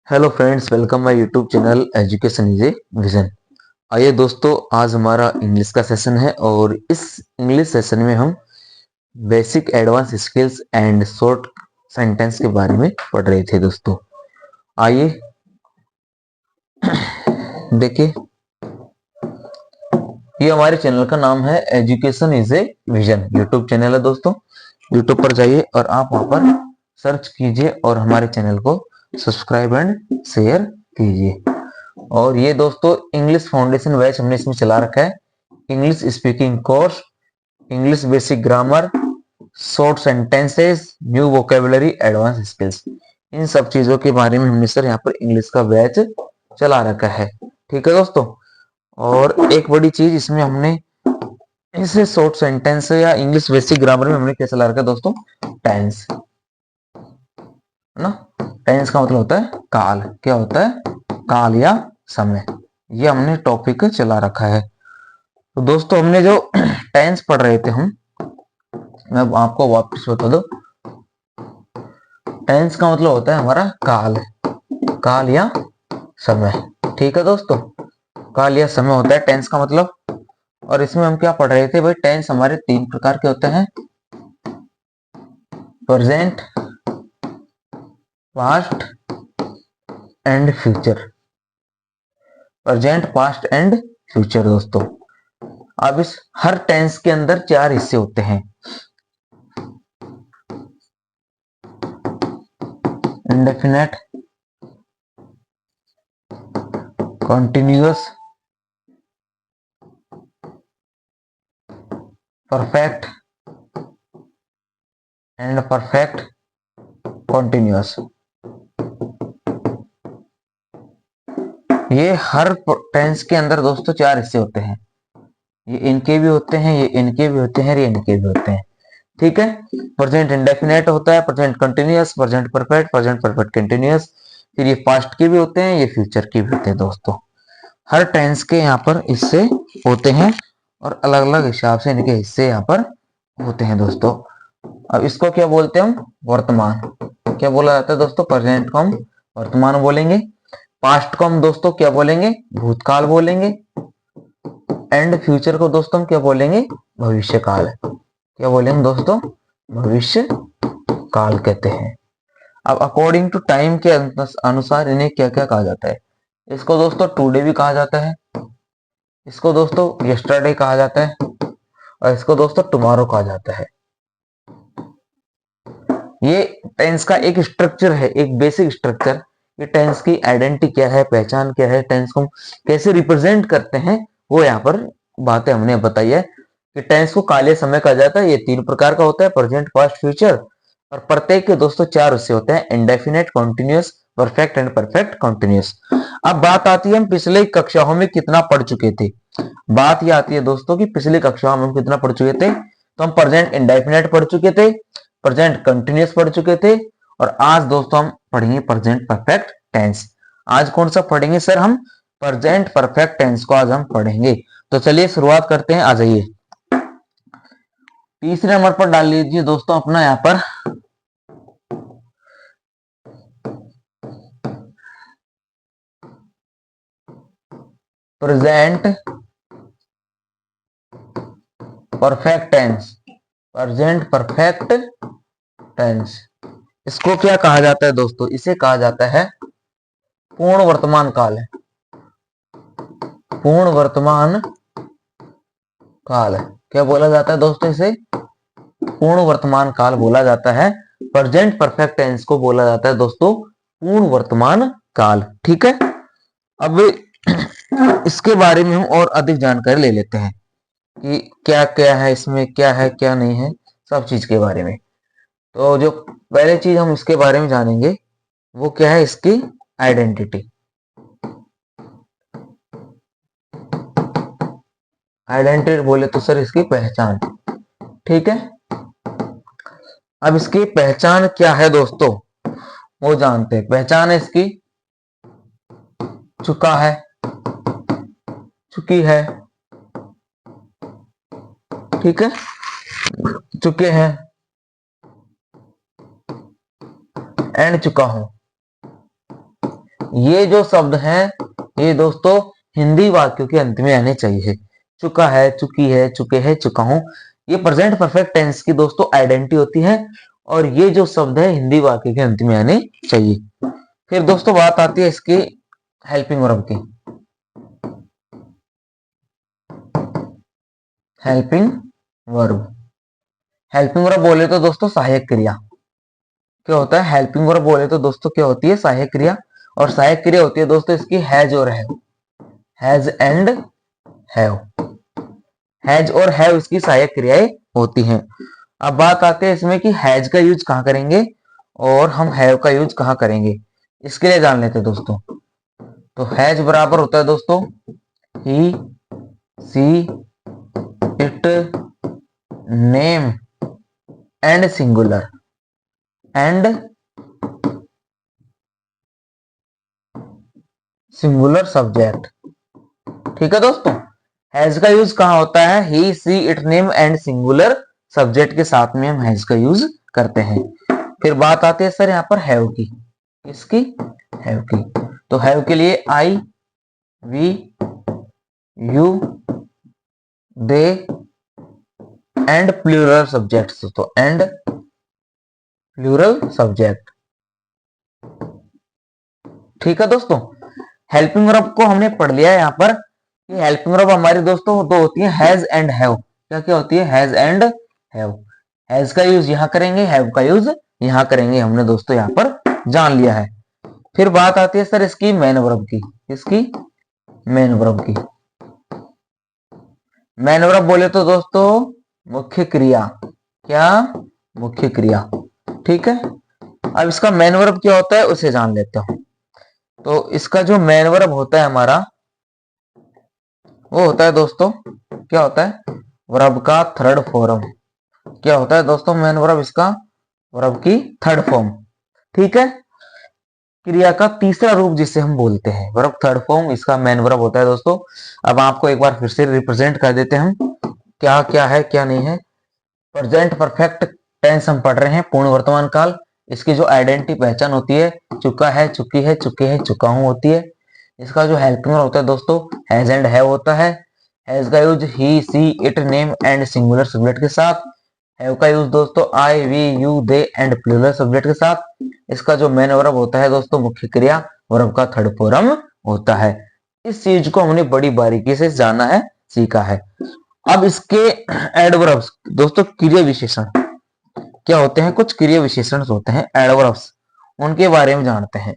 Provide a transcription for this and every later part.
Hello friends, welcome my YouTube channel education is a vision. आइए दोस्तों, आज हमारा इंग्लिश का सेशन है और इस इंग्लिश सेशन में हम basic advance skills and short sentence के बारे में पढ़ रहे थे दोस्तों। आइए देखिए, ये हमारे चैनल का नाम है education is a vision, YouTube channel है दोस्तों। यूट्यूब पर जाइए और आप वहां पर सर्च कीजिए और हमारे चैनल को सब्सक्राइब एंड शेयर कीजिए। और ये दोस्तों इंग्लिश फाउंडेशन बैच हमने इसमें चला रखा है। English speaking course, English basic grammar, short sentences, new vocabulary, advance skills, इन सब चीजों के बारे में हमने सर यहाँ पर इंग्लिश का बैच चला रखा है। ठीक है दोस्तों। और एक बड़ी चीज इसमें हमने इसे शॉर्ट सेंटेंस या इंग्लिश बेसिक ग्रामर में हमने क्या चला रखा है दोस्तों, टेंस, है ना। टेंस का मतलब होता है काल। क्या होता है? काल या समय। ये हमने टॉपिक चला रखा है। तो दोस्तों हमने जो टेंस पढ़ रहे थे मैं आपको वापस बता दो। टेंस का मतलब होता है हमारा काल, काल या समय। ठीक है दोस्तों, काल या समय होता है टेंस का मतलब। और इसमें हम क्या पढ़ रहे थे भाई, टेंस हमारे तीन प्रकार के होते हैं: present, past and future. Present, past and future दोस्तों। अब इस हर टेंस के अंदर चार हिस्से होते हैं: indefinite, continuous, perfect and perfect continuous. ये हर टेंस के अंदर दोस्तों चार हिस्से होते हैं। ये इनके भी होते हैं, ये इनके भी होते हैं, ये इनके भी होते हैं। ठीक है। प्रेजेंट इंडेफिनेट होता है, present continuous, present perfect continuous. फिर ये पास्ट के भी होते हैं, ये फ्यूचर के भी होते हैं दोस्तों। हर टेंस के यहाँ पर हिस्से होते हैं और अलग अलग हिसाब से इनके हिस्से यहाँ पर होते हैं दोस्तों। अब इसको क्या बोलते हैं हम? वर्तमान। क्या बोला जाता है दोस्तों? प्रेजेंट को हम वर्तमान बोलेंगे। पास्ट को हम दोस्तों क्या बोलेंगे? भूतकाल बोलेंगे। एंड फ्यूचर को दोस्तों हम क्या बोलेंगे? भविष्य काल। क्या बोलेंगे दोस्तों? भविष्य काल कहते हैं। अब अकॉर्डिंग टू टाइम के अनुसार इन्हें क्या क्या कहा जाता है? इसको दोस्तों टुडे भी कहा जाता है, इसको दोस्तों यस्टरडे कहा जाता है, और इसको दोस्तों टुमारो कहा जाता है। ये टेंस का एक स्ट्रक्चर है, एक बेसिक स्ट्रक्चर। ये टेंस की आइडेंटिटी क्या है, पहचान क्या है, टेंस को कैसे रिप्रेजेंट करते हैं, वो यहाँ पर बातें हमने बताई है। कि टेंस को काले समय कहा जाता है। ये तीन प्रकार का होता है: प्रेजेंट, पास्ट, फ्यूचर। और प्रत्येक के दोस्तों चार हिस्से होते हैं: indefinite, continuous, perfect and perfect continuous. अब बात आती है हम पिछले कक्षाओं में कितना पढ़ चुके थे। बात यह आती है दोस्तों कि पिछले कक्षाओं में हम कितना पढ़ चुके थे। तो हम प्रेजेंट इंडेफिनेट पढ़ चुके थे, प्रेजेंट कंटिन्यूअस पढ़ चुके थे, और आज दोस्तों हम पढ़ेंगे प्रेजेंट परफेक्ट टेंस। आज कौन सा पढ़ेंगे सर? हम प्रेजेंट परफेक्ट टेंस को आज हम पढ़ेंगे। तो चलिए शुरुआत करते हैं। आ जाइए, तीसरे नंबर पर डाल लीजिए दोस्तों अपना यहां पर present perfect tense. Present perfect tense, इसको क्या कहा जाता है दोस्तों? इसे कहा जाता है पूर्ण वर्तमान काल। है पूर्ण वर्तमान काल। क्या बोला जाता है दोस्तों? इसे पूर्ण वर्तमान काल बोला जाता है। प्रेजेंट परफेक्ट टेंस को बोला जाता है दोस्तों पूर्ण वर्तमान काल। ठीक है। अब इसके बारे में हम और अधिक जानकारी ले लेते हैं कि क्या क्या है इसमें, क्या है क्या नहीं है, सब चीज के बारे में। तो जो पहले चीज हम इसके बारे में जानेंगे वो क्या है? इसकी आइडेंटिटी। आइडेंटिटी बोले तो सर इसकी पहचान। ठीक है। अब इसकी पहचान क्या है दोस्तों, वो जानते हैं। पहचान है इसकी चुका है, चुकी है, ठीक है, चुके हैं, एंड चुका हूं। ये जो शब्द हैं ये दोस्तों हिंदी वाक्यों के अंत में आने चाहिए। चुका है, चुकी है, चुके हैं, चुका हूं, ये प्रेजेंट परफेक्ट टेंस की दोस्तों आइडेंटिटी होती है और ये जो शब्द है हिंदी वाक्य के अंत में आने चाहिए। फिर दोस्तों बात आती है इसकी हेल्पिंग वर्ब की। हेल्पिंग वर्ब, हेल्पिंग वर्ब बोले तो दोस्तों सहायक क्रिया क्या होता है। हेल्पिंग वर्ब बोले तो दोस्तों क्या होती है, सहायक क्रिया। और सहायक क्रिया होती है दोस्तों इसकी हैज और have, has and have, has और हैव इसकी सहायक क्रियाएं होती हैं। अब बात आती है इसमें कि हैज का यूज कहां करेंगे और हम हैव का यूज कहां करेंगे, इसके लिए जान लेते हैं दोस्तों। तो हैज बराबर होता है दोस्तों he, she, it, name and singular and singular subject. ठीक है दोस्तों, हैज का यूज कहां होता है, he, she, it, name and singular subject के साथ में हम हैज का यूज करते हैं। फिर बात आती है सर यहाँ पर हैव की, किसकी, हैव की। तो हैव के लिए I, we, you, they and plural subjects, तो एंड प्लूरल सब्जेक्ट। ठीक है दोस्तों, हेल्पिंग वर्ब को हमने पढ़ लिया है यहाँ पर। ये हेल्पिंग वर्ब हमारी दोस्तों दो होती है, हैज एंड हैव। क्या क्या होती है, हैज एंड हैव। हैज का यूज यहाँ करेंगे, हैव का यूज यहाँ करेंगे, हमने दोस्तों यहाँ पर जान लिया है। फिर बात आती है सर इसकी मेन वर्ब की, इसकी मेन वर्ब की। मेन वर्ब बोले तो दोस्तों मुख्य क्रिया, क्या, मुख्य क्रिया। ठीक है, अब इसका मेन वर्ब क्या होता है उसे जान लेते हो। तो इसका जो मेन वर्ब होता है हमारा वो होता है दोस्तों, क्या होता है, वर्ब का थर्ड फॉर्म। क्या होता है दोस्तों मेन वर्ब, इसका वर्ब की थर्ड फॉर्म। ठीक है, क्रिया का तीसरा रूप जिसे हम बोलते हैं, वर्ब थर्ड फॉर्म इसका मेन वर्ब होता है दोस्तों। अब आपको एक बार फिर से रिप्रेजेंट कर देते हैं हम क्या क्या है क्या नहीं है। प्रेजेंट परफेक्ट टेंस हम पढ़ रहे हैं, पूर्ण वर्तमान काल। इसकी जो आइडेंटिटी पहचान होती है, चुका है, चुकी है, चुके हैं, चुका हूं होती है। इसका जो हेल्पिंग होता है दोस्तों हैज एंड हैव होता है। हैज का use he, she, it, name and singular subject के साथ। हैव का यूज दोस्तों I, we, you, they and plural subject के साथ। इसका जो मेन वर्ब होता है दोस्तों मुख्य क्रिया, वर्ब का थर्ड फॉर्म होता है। इस चीज को हमने बड़ी बारीकी से जाना है, सीखा है। अब इसके एडवर्ब्स दोस्तों, क्रिया विशेषण क्या होते हैं, कुछ क्रिया विशेषण होते हैं एडवर्ब्स, उनके बारे में जानते हैं।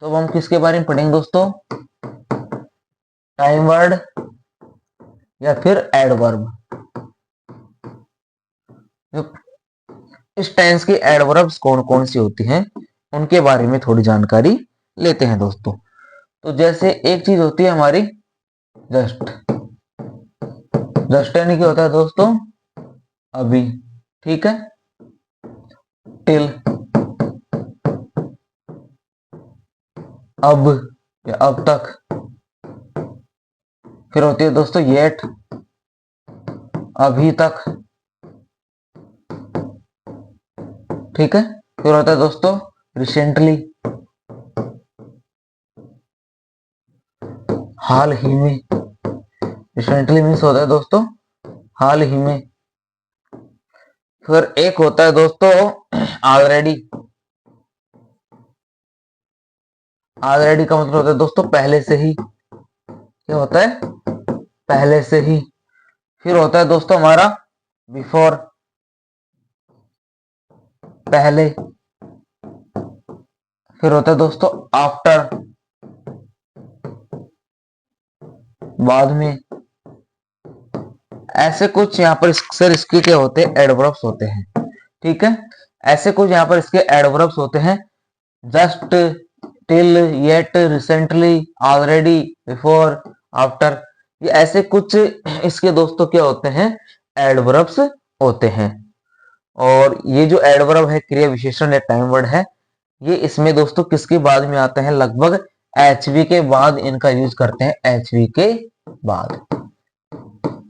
तो हम किसके बारे में पढ़ेंगे दोस्तों, टाइम वर्ड या फिर एडवर्ब। इस टेंस की एडवर्ब्स कौन कौन सी होती हैं उनके बारे में थोड़ी जानकारी लेते हैं दोस्तों। तो जैसे एक चीज होती है हमारी जस्ट, जस्ट यानी क्या होता है दोस्तों, अभी। ठीक है, टिल, अब या अब तक। फिर होती है दोस्तों येट, अभी तक। ठीक है, फिर होता है दोस्तों रिसेंटली, हाल ही में। रिसेंटली मीन्स होता है दोस्तों हाल ही में। फिर एक होता है दोस्तों ऑलरेडी, ऑलरेडी का मतलब होता है दोस्तों पहले से ही। क्या होता है, पहले से ही। फिर होता है दोस्तों हमारा बिफोर, पहले। फिर होता है दोस्तों आफ्टर, बाद में। ऐसे कुछ यहाँ पर सर इसके क्या होते हैं, एडवर्ब्स होते हैं। ठीक है, ऐसे कुछ यहाँ पर इसके एडवर्ब्स होते हैं, just, till, yet, recently, already, before, after. ये ऐसे कुछ इसके दोस्तों क्या होते हैं, एडवर्ब्स होते हैं। और ये जो एडवर्ब है क्रिया विशेषण या टाइम वर्ड है, ये इसमें दोस्तों किसके बाद में आते हैं, लगभग एचवी के बाद इनका यूज करते हैं, एचवी के बाद।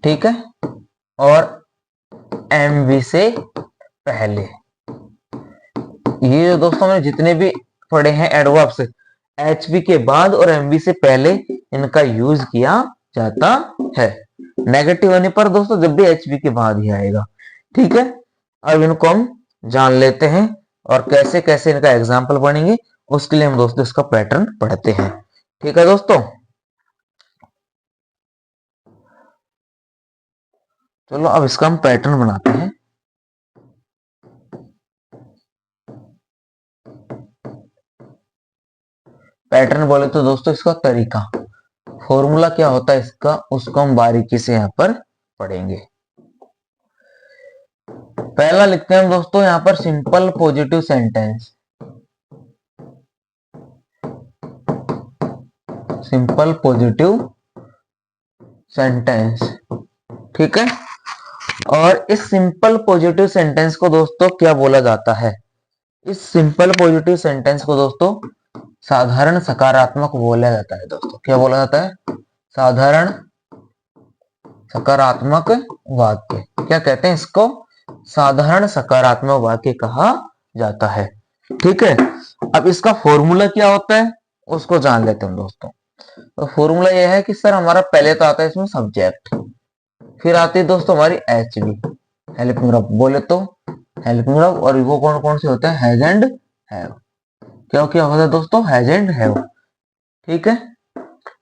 ठीक है, और एमवी से पहले। ये दोस्तों मैंने जितने भी पढ़े हैं एडवर्ब्स, एचबी के बाद और एमबी से पहले इनका यूज किया जाता है। नेगेटिव होने पर दोस्तों जब भी एचबी के बाद ही आएगा। ठीक है, अब इनको हम जान लेते हैं और कैसे कैसे इनका एग्जाम्पल बनेंगे, उसके लिए हम दोस्तों इसका पैटर्न पढ़ते हैं। ठीक है दोस्तों, चलो अब इसका हम पैटर्न बनाते हैं। पैटर्न बोले तो दोस्तों इसका तरीका, फॉर्मूला क्या होता है इसका, उसको हम बारीकी से यहां पर पढ़ेंगे। पहला लिखते हैं हम दोस्तों यहां पर simple positive sentence. Simple positive sentence, ठीक है। और इस सिंपल पॉजिटिव सेंटेंस को दोस्तों क्या बोला जाता है? इस सिंपल पॉजिटिव सेंटेंस को दोस्तों साधारण सकारात्मक बोला जाता है। दोस्तों क्या बोला जाता है? साधारण सकारात्मक वाक्य। क्या कहते हैं इसको? साधारण सकारात्मक वाक्य कहा जाता है। ठीक है, अब इसका फॉर्मूला क्या होता है उसको जान लेते हैं दोस्तों। तो फॉर्मूला यह है कि सर हमारा पहले तो आता है इसमें सब्जेक्ट, फिर आती है दोस्तों हमारी एचबी, हेल्पिंग वर्ब बोले तो हेल्पिंग वर्ब, और वो कौन कौन से होते हैं? Has and have. क्या क्या होता है दोस्तों? Has and have. ठीक है,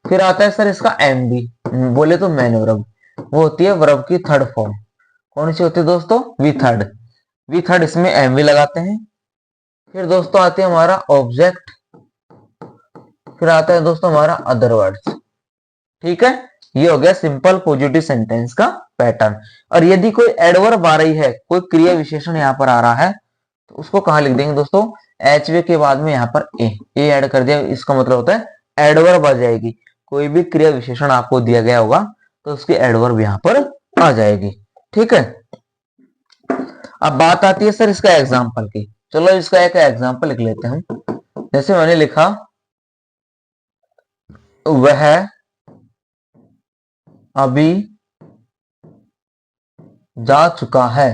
फिर आता है सर इसका एमबी, बोले तो मैन वर्ब, वो होती है वर्ब की थर्ड फॉर्म। कौन सी होती है दोस्तों? V third. वी थर्ड इसमें एमवी लगाते हैं। फिर दोस्तों आते हैं हमारा ऑब्जेक्ट, फिर आता है दोस्तों हमारा अदर वर्ड्स। ठीक है, ये हो गया सिंपल पॉजिटिव सेंटेंस का पैटर्न। और यदि कोई एडवर्ब आ रही है, कोई क्रिया विशेषण यहाँ पर आ रहा है, तो उसको कहाँ लिख देंगे दोस्तों? एचवे के बाद में यहाँ पर ए ऐड कर दिया, इसका मतलब होता है एडवर्ब आ जाएगी। कोई भी क्रिया विशेषण आपको दिया गया होगा तो उसकी एडवर्ब यहाँ पर आ जाएगी। ठीक है, अब बात आती है सर इसका एग्जाम्पल की। चलो इसका एक एग्जाम्पल लिख लेते हैं हम। जैसे मैंने लिखा, वह अभी जा चुका है।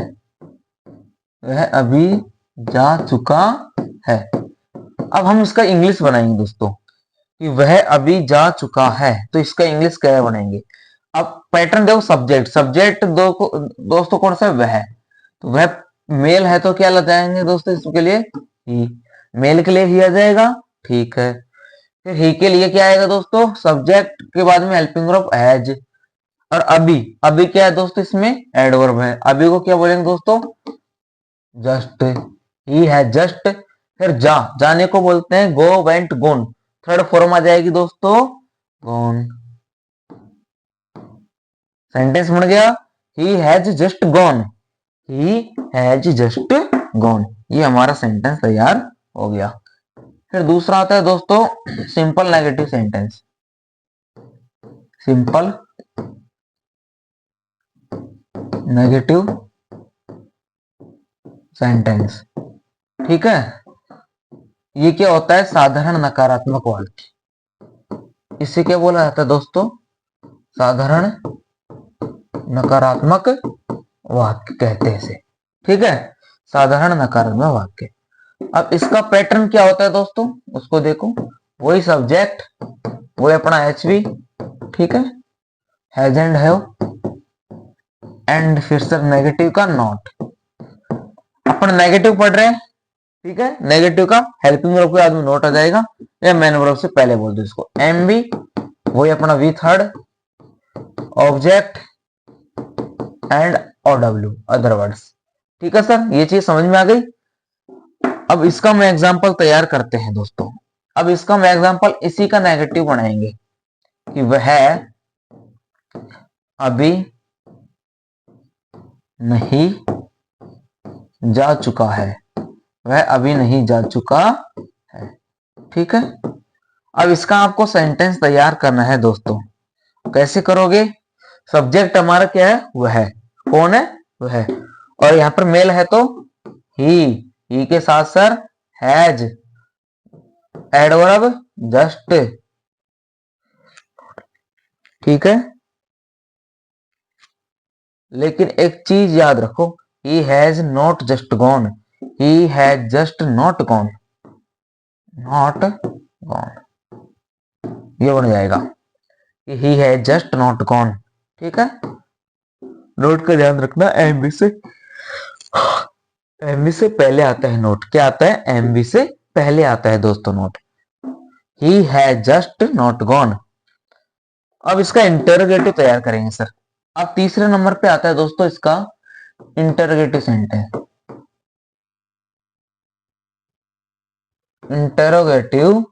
वह अभी जा चुका है। अब हम इसका इंग्लिश बनाएंगे दोस्तों कि वह अभी जा चुका है, तो इसका इंग्लिश क्या बनाएंगे? अब पैटर्न देखो, सब्जेक्ट सब्जेक्ट दोस्तों कौन सा है? वह। तो वह मेल है तो क्या लगाएंगे दोस्तों इसके लिए? ही। मेल के लिए ही आ जाएगा। ठीक है, फिर ही के लिए क्या आएगा दोस्तों? सब्जेक्ट के बाद में हेल्पिंग वर्ब हैज। और अभी, अभी क्या है दोस्तों? इसमें एडवर्ब है। अभी को क्या बोलेंगे दोस्तों? जस्ट। ही है जस्ट। फिर जा, जाने को बोलते हैं गो, वेंट, गोन। थर्ड फॉर्म आ जाएगी दोस्तों गोन। सेंटेंस बन गया, he has just gone. He has just gone. ये हमारा सेंटेंस तैयार हो गया। फिर दूसरा आता है दोस्तों simple negative sentence. Simple negative sentence, ठीक है। ये क्या होता है? साधारण नकारात्मक वाक्य। इसे क्या बोला जाता है दोस्तों? साधारण नकारात्मक वाक्य कहते हैं इसे। ठीक है, साधारण नकारात्मक वाक्य। अब इसका पैटर्न क्या होता है दोस्तों? उसको देखो, वही सब्जेक्ट, वही अपना एचवी, ठीक है, हैज एंड हैव, एंड फिर सर नेगेटिव का नॉट। अपन नेगेटिव पढ़ रहे हैं, ठीक है, नेगेटिव का हेल्पिंग वर्ब के बाद में नोट आ जाएगा, या मेन वर्ब से पहले बोल दो इसको। एमबी वही अपना V third, object and OW other words. ठीक है सर, ये चीज समझ में आ गई। अब इसका हम एग्जांपल तैयार करते हैं दोस्तों। अब इसका हम एग्जांपल इसी का नेगेटिव बनाएंगे कि वह अभी नहीं जा चुका है। वह अभी नहीं जा चुका है। ठीक है, अब इसका आपको सेंटेंस तैयार करना है दोस्तों। कैसे करोगे? सब्जेक्ट हमारा क्या है? वह। कौन है? वह। और यहां पर मेल है तो ही के साथ सर हैज, एडवर्ब जस्ट। ठीक है, लेकिन एक चीज याद रखो, he has not just gone. He has just not gone, not gone. ये बन जाएगा कि ही है जस्ट नॉट गॉन। ठीक है, नोट का ध्यान रखना, एमवी से पहले आता है नोट। क्या आता है? एमवी से पहले आता है दोस्तों नोट। ही है जस्ट नॉट गॉन। अब इसका इंटरोगेटिव तैयार करेंगे सर। अब तीसरे नंबर पे आता है दोस्तों इसका interrogative sentence. Interrogative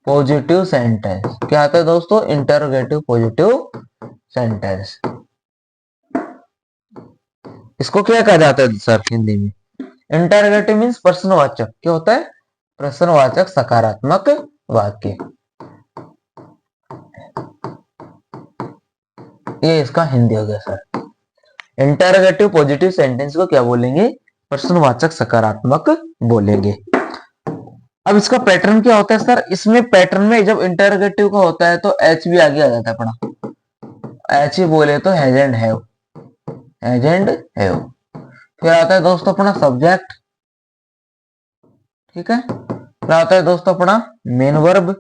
positive sentence. क्या आता है दोस्तों? Interrogative positive sentence. इसको क्या कहा जाता है सर हिंदी में? इंटरोगेटिव मीन्स प्रश्नवाचक। क्या होता है? प्रश्नवाचक सकारात्मक वाक्य। ये इसका हिंदी हो गया सर। इंटरोगेटिव पॉजिटिव सेंटेंस को क्या बोलेंगे? प्रश्नवाचक सकारात्मक बोलेंगे। अब इसका पैटर्न क्या होता है सर? इसमें पैटर्न में जब इंटरोगेटिव का होता है तो एच भी आगे आ जाता है अपना। एच ही बोले तो has and have, has and have. फिर आता है दोस्तों अपना सब्जेक्ट। ठीक है, फिर आता है दोस्तों अपना मेन वर्ब।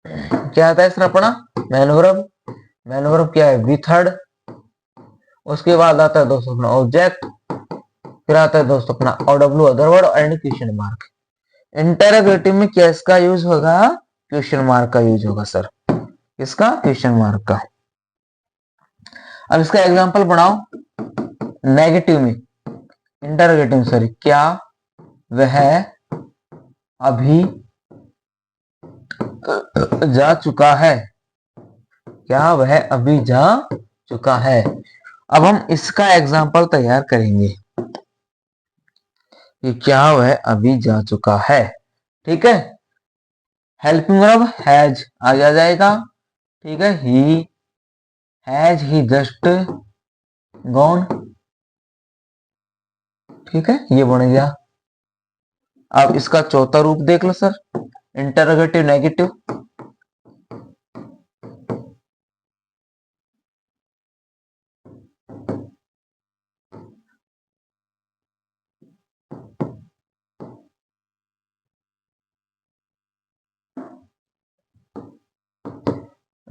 क्या आता है सर अपना? Main verb. मेन वर्ब क्या है? V third. उसके बाद आता है दोस्तों अपना ऑब्जेक्ट। फिर आता है दोस्तों अपना OW other word and question mark. Interrogative में क्या इसका यूज होगा? क्वेश्चन मार्क का यूज होगा सर। इसका क्वेश्चन मार्क का। अब इसका एग्जांपल बनाओ नेगेटिव में। इंटरोगेटिव सॉरी, क्या वह अभी जा चुका है? क्या वह अभी जा चुका है? अब हम इसका एग्जांपल तैयार करेंगे कि क्या वह अभी जा चुका है। ठीक है, हेल्पिंग वर्ब हैज आगे आ जाएगा। ठीक है, he has he just gone. ठीक है, ये बन गया। अब इसका चौथा रूप देख लो sir, interrogative negative.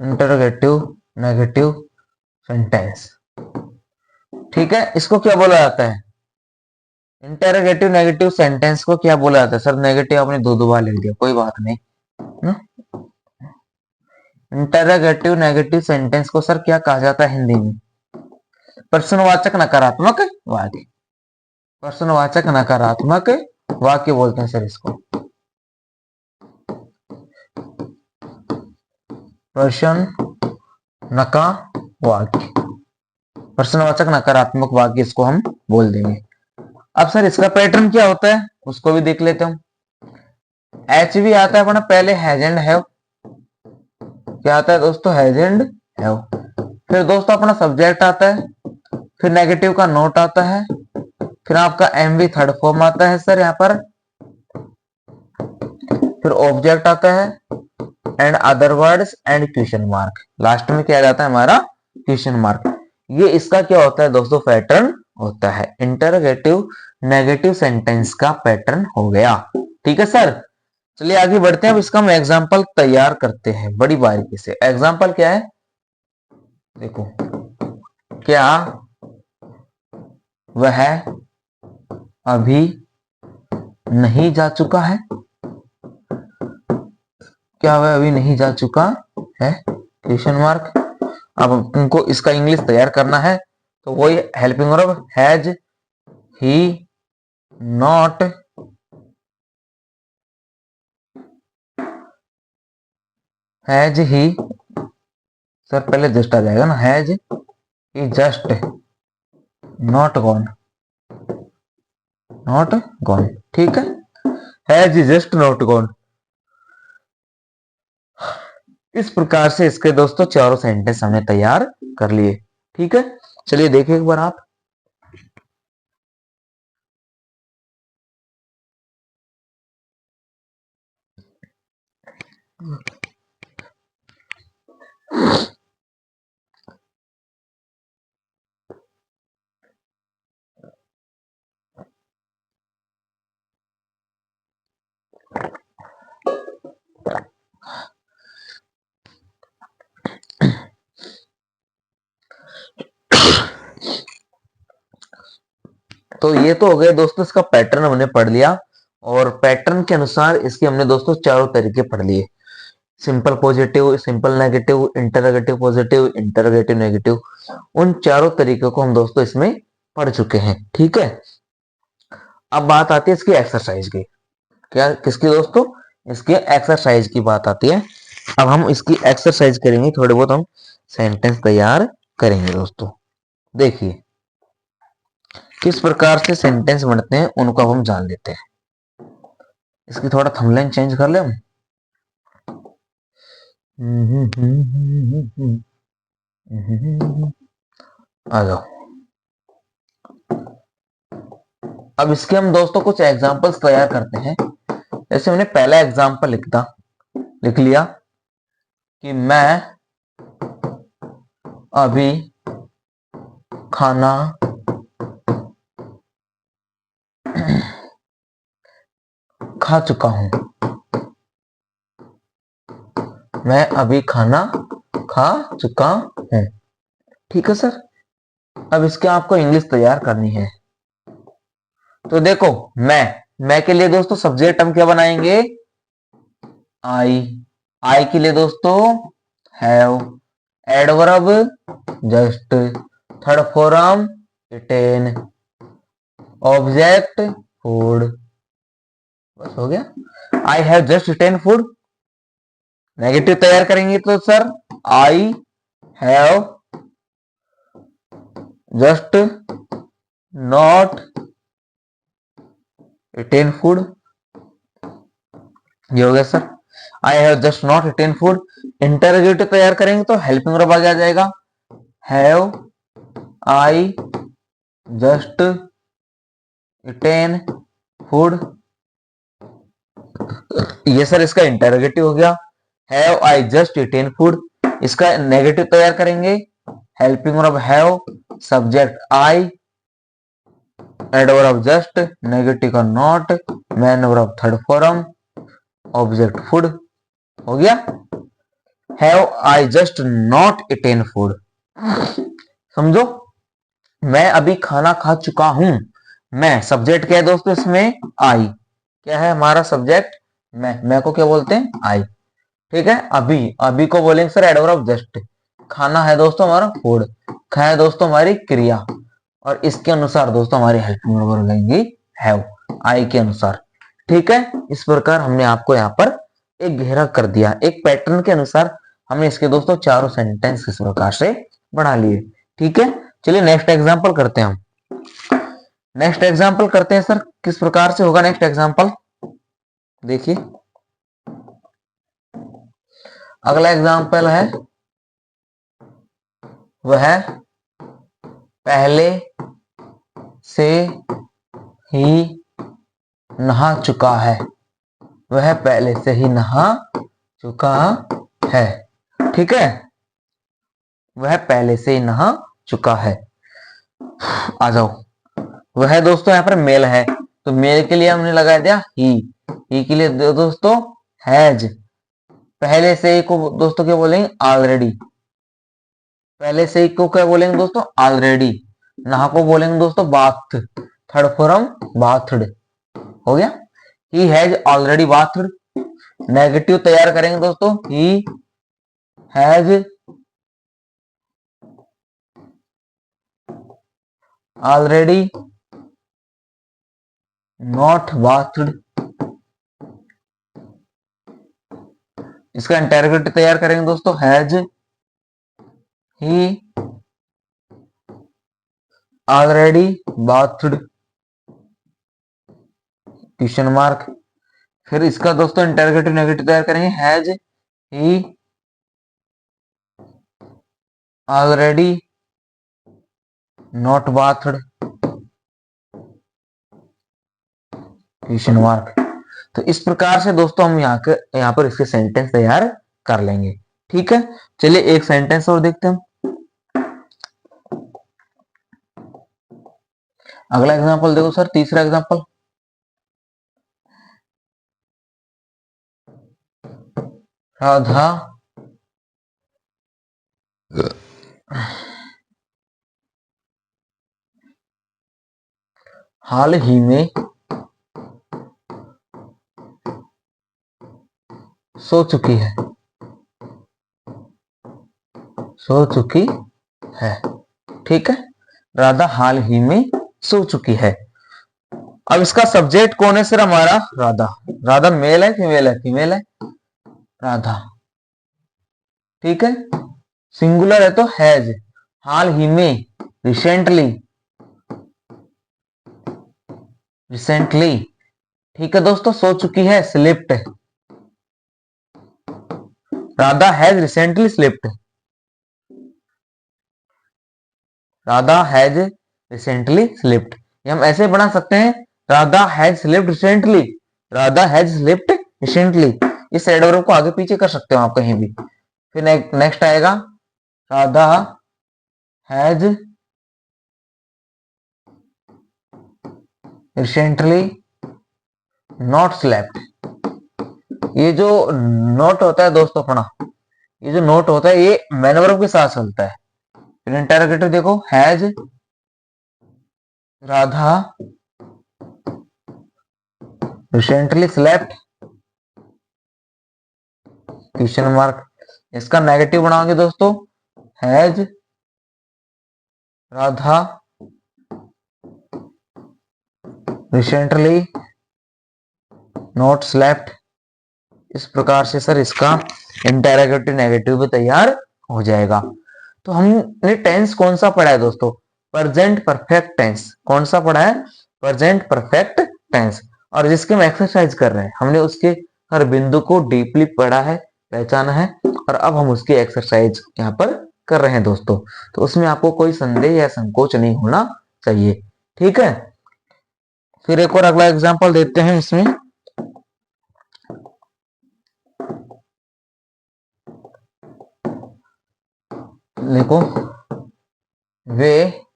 Interrogative negative sentence. ठीक है, इसको क्या बोला जाता है? इंटरोगेटिव नेगेटिव सेंटेंस को क्या बोला जाता है सर? नेगेटिव आपने दो बार लिख दिया, कोई बात नहीं ना। इंटरोगेटिव नेगेटिव सेंटेंस को सर क्या कहा जाता है हिंदी में? प्रश्नवाचक नकारात्मक वाक्य। प्रश्नवाचक नकारात्मक वाक्य बोलते हैं सर इसको। प्रश्न नका वाक्य, प्रश्नवाचक नकारात्मक वाक्य इसको हम बोल देंगे। अब सर इसका पैटर्न क्या होता है उसको भी देख लेते हम। एच भी आता है अपना पहले हैज एंड हैव। क्या आता है दोस्तों? Has and have. फिर दोस्तों अपना सब्जेक्ट आता है, फिर नेगेटिव का नोट आता है, फिर आपका एमवी थर्ड फॉर्म आता है सर यहाँ पर, फिर ऑब्जेक्ट आता है and other words and question mark. Last में क्या जाता है हमारा? Question mark. ये इसका क्या होता है दोस्तों? पैटर्न होता है। इंटरोगेटिव नेगेटिव सेंटेंस का पैटर्न हो गया। ठीक है सर, चलिए आगे बढ़ते हैं। अब इसका हम एग्जांपल तैयार करते हैं बड़ी बारीकी से। एग्जांपल क्या है देखो, क्या वह अभी नहीं जा चुका है? क्या वह अभी नहीं जा चुका है? Question mark. अब उनको इसका इंग्लिश तैयार करना है तो वही helping verb has he not has he, sir पहले जस्ट आ जाएगा ना, has he just not gone, not gone. ठीक है, has he just not gone. इस प्रकार से इसके दोस्तों चारों सेंटेंस हमने तैयार कर लिए। ठीक है, चलिए देखिए एक बार आप। तो ये तो हो गया दोस्तों, इसका पैटर्न हमने पढ़ लिया और पैटर्न के अनुसार इसके हमने दोस्तों चारों तरीके पढ़ लिए। Simple positive, simple negative, interrogative positive, interrogative negative, उन चारों तरीकों को हम दोस्तों इसमें पढ़ चुके हैं। ठीक है, अब बात आती है इसकी एक्सरसाइज की। क्या किसकी दोस्तों? इसके एक्सरसाइज की बात आती है। अब हम इसकी एक्सरसाइज करेंगे, थोड़े बहुत हम सेंटेंस तैयार करेंगे दोस्तों। देखिए किस प्रकार से सेंटेंस बनते हैं उनको अब हम जान लेते हैं। इसकी थोड़ा थंबनेल चेंज कर ले हम। आ जाओ। अब इसके हम दोस्तों कुछ एग्जांपल्स तैयार करते हैं। जैसे हमने पहला एग्जांपल लिख लिया कि मैं अभी खाना खा चुका हूं। मैं अभी खाना खा चुका हूं। ठीक है सर। अब इसके आपको इंग्लिश तैयार करनी है। तो देखो, मैं के लिए दोस्तों सब्जेक्ट हम क्या बनाएंगे? आई के लिए दोस्तों have, adverb just, third form eaten, object food. बस हो गया। I have just eaten food. Negative तैयार करेंगे तो sir I have just not eaten food. ये हो गया sir, I have just not eaten food. Interrogative तैयार करेंगे तो हेल्पिंग वर्ब आगे आ जाएगा, have I just eaten food. ये सर इसका इंटरोगेटिव हो गया, have I just eaten food. इसका नेगेटिव तैयार करेंगे, helping verb have, subject I, adverb just, negative का not, main verb third form, object food. हो गया। Have I just not eaten food. समझो, मैं अभी खाना खा चुका हूं। मैं सब्जेक्ट क्या है दोस्तों इसमें? आई। क्या है हमारा सब्जेक्ट? मैं को क्या बोलते हैं? आई। ठीक है। अभी को बोलेंगे सर एडवर्ब जस्ट। खाना है दोस्तों हमारा फूड, खा है दोस्तों हमारी क्रिया, और इसके अनुसार दोस्तों हमारी हेल्पिंग वर्ब लगेंगी हैव, आई के अनुसार। ठीक है। इस प्रकार हमने आपको यहाँ पर एक घेरा कर दिया, एक पैटर्न के अनुसार हमने इसके दोस्तों चारों सेंटेंस इस प्रकार से बना लिए। ठीक है, चलिए नेक्स्ट एग्जांपल करते हैं हम। नेक्स्ट एग्जांपल करते हैं सर, किस प्रकार से होगा नेक्स्ट एग्जांपल? देखिए अगला एग्जांपल है वह पहले से ही नहा चुका है। वह पहले से ही नहा चुका है। ठीक है, वह पहले से ही नहा चुका है। आ जाओ। वह दोस्तों यहाँ पर मेल है, तो मेल के लिए हमने लगा दिया ही के लिए दोस्तों हैज। पहले से ही को दोस्तों क्या बोलेंगे? ऑलरेडी। पहले से ही को क्या बोलेंगे दोस्तों? ऑलरेडी। नहा को बोलेंगे दोस्तों बाथ, थर्ड फॉर्म बाथड। हो गया। He has already bathed. Negative तैयार करेंगे दोस्तों, he has already not bathed. इसका इंटरोगेटिव तैयार करेंगे दोस्तों, has he already bathed, question mark. फिर इसका दोस्तों इंटरोगेटिव नेगेटिव तैयार करेंगे, has he already not bathed, question mark. तो इस प्रकार से दोस्तों हम यहाँ पर इसके सेंटेंस तैयार कर लेंगे। ठीक है, चलिए एक सेंटेंस और देखते हैं हम। अगला एग्जांपल देखो सर, तीसरा एग्जांपल। राधा हाल ही में सो चुकी है, सो चुकी है। ठीक है, राधा हाल ही में सो चुकी है। अब इसका सब्जेक्ट कौन है सर? हमारा राधा। राधा मेल है फीमेल है? फीमेल है राधा। ठीक है, सिंगुलर है तो हैज। हाल ही में, रिसेंटली, रिसेंटली। ठीक है दोस्तों, सो चुकी है, slipped. Radha has recently slipped. Radha has recently slipped. हम ऐसे बना सकते हैं, Radha has slipped recently, Radha has slipped recently. इस एडवर्ब को आगे पीछे कर सकते हो आप कहीं भी। फिर नेक्स्ट आएगा, Radha has recently not slept. ये जो नोट होता है दोस्तों अपना, ये जो नोट होता है ये मैन वर्ब के साथ चलता है। फिर इंटरोगेटिव देखो, has Radha recently slept, question mark. इसका नेगेटिव बनाओगे दोस्तों, has Radha recently not slept. इस प्रकार से सर इसका इंटरोगेटिव नेगेटिव भी तैयार हो जाएगा। तो हमने टेंस कौन सा पढ़ा है दोस्तों? Present perfect tense. कौन सा पढ़ा है? Present perfect tense. और जिसके हम एक्सरसाइज कर रहे हैं, हमने उसके हर बिंदु को डीपली पढ़ा है, पहचाना है, और अब हम उसकी एक्सरसाइज यहाँ पर कर रहे हैं दोस्तों। तो उसमें आपको कोई संदेह या संकोच नहीं होना चाहिए। ठीक है, फिर एक और अगला एग्जाम्पल देते हैं इसमें। देखो, वे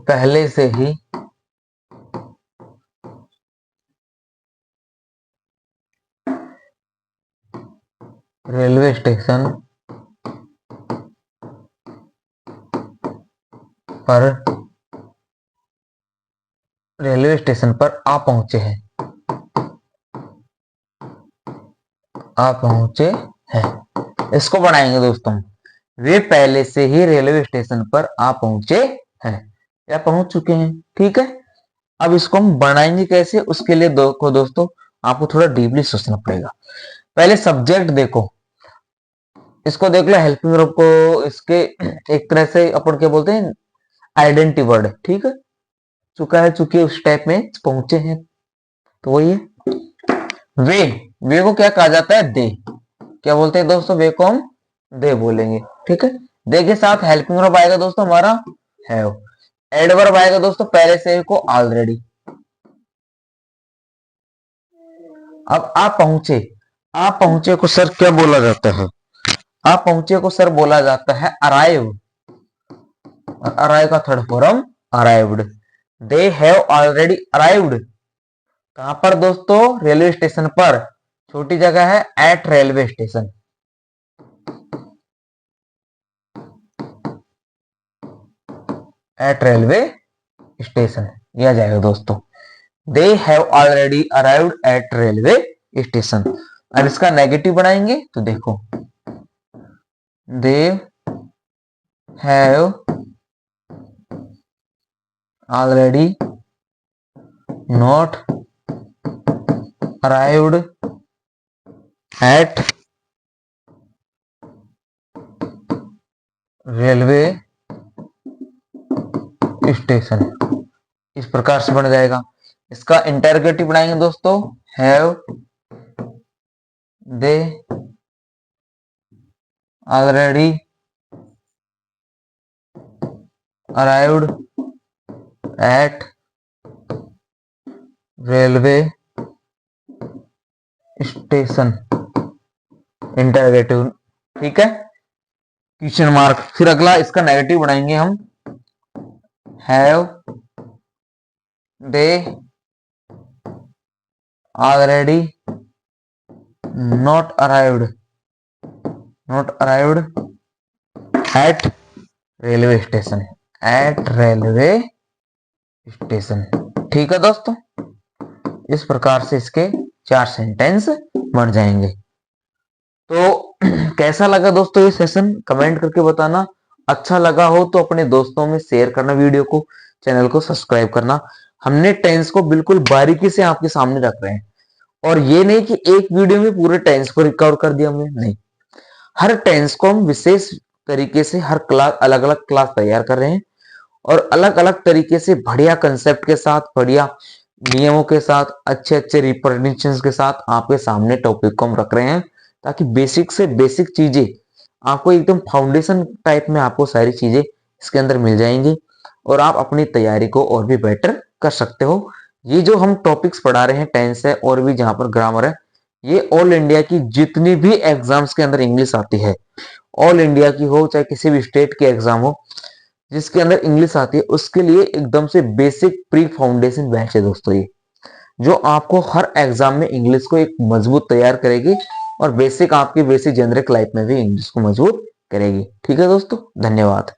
पहले से ही रेलवे स्टेशन पर, रेलवे स्टेशन पर आ पहुंचे हैं, आ पहुंचे हैं। इसको बनाएंगे दोस्तों, वे पहले से ही रेलवे स्टेशन पर आ पहुंचे हैं या पहुंच चुके हैं। ठीक है, अब इसको हम बनाएंगे कैसे? उसके लिए दोस्तों आपको थोड़ा डीपली सोचना पड़ेगा। पहले सब्जेक्ट देखो, इसको देख लो, हेल्पिंग वर्ब को इसके एक तरह से अपन क्या बोलते हैं, आइडेंटिटी वर्ड। ठीक है, चुका है, चुकी है, उस टाइप में पहुंचे हैं, तो वही है। वे, वे को क्या कहा जाता है? दे। क्या बोलते हैं दोस्तों? वे को हम दे बोलेंगे। ठीक है, दे के साथ हेल्पिंग वर्ब आएगा दोस्तों हमारा हैव। एडवर्ब आएगा दोस्तों पहले से को ऑलरेडी। अब आप पहुंचे, आप पहुंचे को सर क्या बोला जाता है? आप पहुंचे को सर बोला जाता है अराइव। और अराइव का third form arrived. They have already arrived. कहां पर दोस्तों? रेलवे स्टेशन पर। छोटी जगह है, eight railway station. Eight railway station यह आ जाएगा दोस्तों। They have already arrived at railway station. अब इसका नेगेटिव बनाएंगे तो देखो, they have already not arrived at railway station. इस प्रकार से बन जाएगा। इसका इंटरोगेटिव बनाएंगे दोस्तों, have they already arrived at railway station. Interrogative. ठीक है, क्वेश्चन मार्क। फिर अगला इसका नेगेटिव बनाएंगे हम, have they already not arrived at railway station, eight railway station. ठीक है दोस्तों, इस प्रकार से इसके 4 सेंटेंस बन जाएंगे। तो कैसा लगा दोस्तों ये सेशन, कमेंट करके बताना। अच्छा लगा हो तो अपने दोस्तों में शेयर करना वीडियो को, चैनल को सब्सक्राइब करना। हमने टेंस को बिल्कुल बारीकी से आपके सामने रख रहे हैं, और ये नहीं कि एक वीडियो में पूरे टेंस को रिकवर कर दिया हमने, नहीं, हर टेंस को हम विशेष तरीके से हर क्लास, अलग अलग क्लास तैयार कर रहे हैं, और अलग अलग तरीके से बढ़िया कंसेप्ट के साथ, बढ़िया नियमों के साथ, अच्छे अच्छे रिप्रेजेंटेशंस के साथ आपके सामने टॉपिक को हम रख रहे हैं, ताकि बेसिक से बेसिक चीजें आपको एकदम फाउंडेशन टाइप में आपको सारी चीजें इसके अंदर मिल जाएंगी, और आप अपनी तैयारी को और भी बेटर कर सकते हो। ये जो हम टॉपिक्स पढ़ा रहे हैं, टेंस है और भी जहां पर ग्रामर है, ये ऑल इंडिया की जितनी भी एग्जाम्स के अंदर इंग्लिश आती है, ऑल इंडिया की हो चाहे किसी भी स्टेट की एग्जाम हो, जिसके अंदर इंग्लिश आती है, उसके लिए एकदम से बेसिक प्री फाउंडेशन बैच है दोस्तों ये, जो आपको हर एग्जाम में इंग्लिश को एक मजबूत तैयार करेगी, और बेसिक आपकी बेसिक जेनरिक लाइफ में भी इंग्लिश को मजबूत करेगी। ठीक है दोस्तों, धन्यवाद।